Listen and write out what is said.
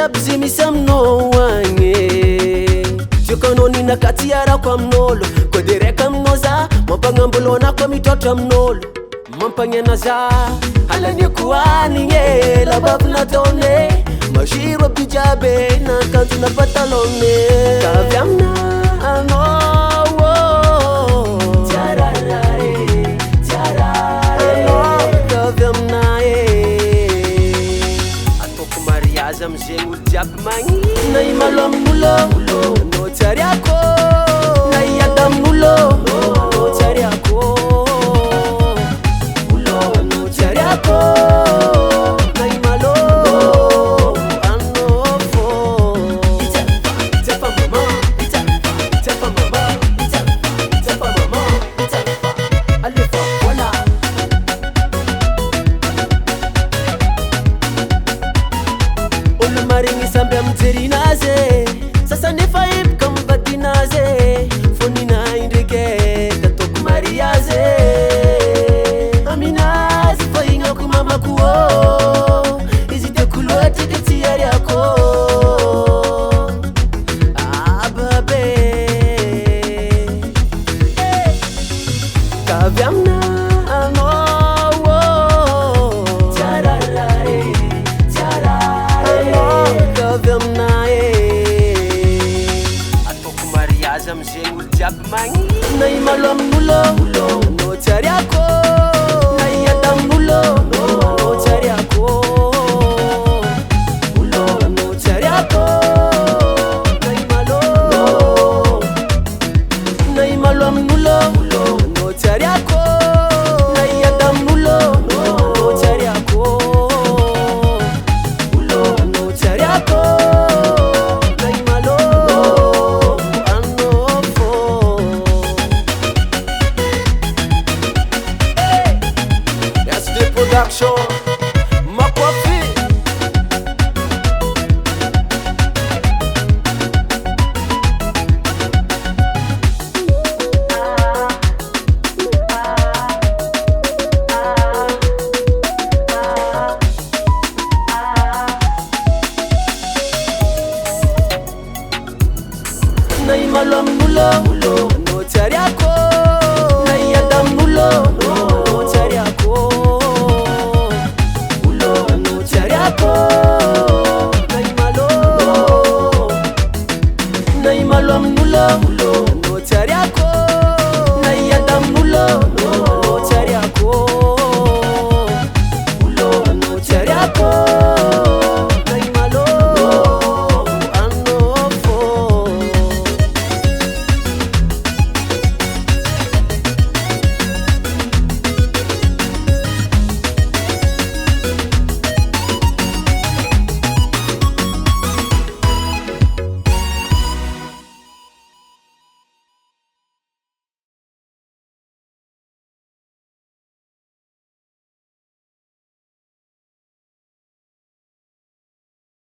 jabzimi samno wanye Chukononi na katiara kwa mnolo Kodireka mnoza Mwapangambolona kwa mitoto mnolo Mwampanyena za Halani kuwani ye Labab na tone Mashiro bijabe Na kantu na patalone Kavyamna ano Mzengu diap mangi Nai malom nulo No tari ako Nai adam nulo No tari ako No tari ako Nai malo Ano fo Tefa mama Tefa mama Tefa mama Alefa wala Maringi sambe mtirinaze Sasa nifaib kambatinaze Funina indrike Tatok mariaze Aminazi fainga kumama kuo Izite kuluati ketiyari ako Ababe Kavyamna Mzengu diap mangi Nai malom nulo No tari ako Nai adam nulo No tari ako No tari ako Nai malo Nai malom nulo No tari ako Nai adam nulo No tari ako No tari ako Production, ma coiffure. Nai malom nulo